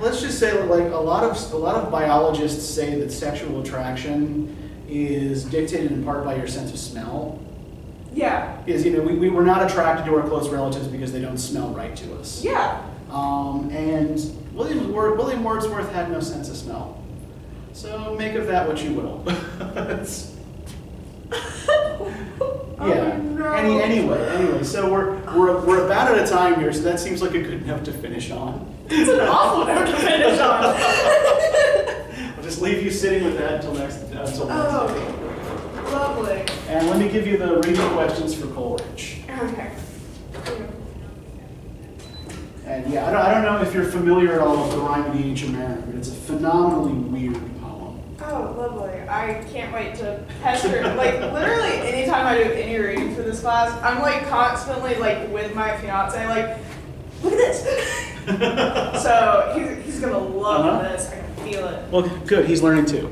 let's just say a lot of biologists say that sexual attraction is dictated in part by your sense of smell. Yeah. Because we were not attracted to our close relatives because they don't smell right to us. Yeah. And William Wordsworth had no sense of smell. So make of that what you will. Yeah. Oh, no. Anyway, so we're about out of time here, so that seems like a good note to finish on. It's an awful note to finish on. I'll just leave you sitting with that until Wednesday. Oh, lovely. And let me give you the reading questions for Coleridge. Okay. And yeah, I don't know if you're familiar at all with the Rhyme of the Ancient Mariner, but it's a phenomenally weird poem. Oh, lovely. I can't wait to pester. Literally, anytime I do any reading for this class, I'm constantly with my fiance, look at this. So he's gonna love this. I can feel it. Well, good. He's learning too.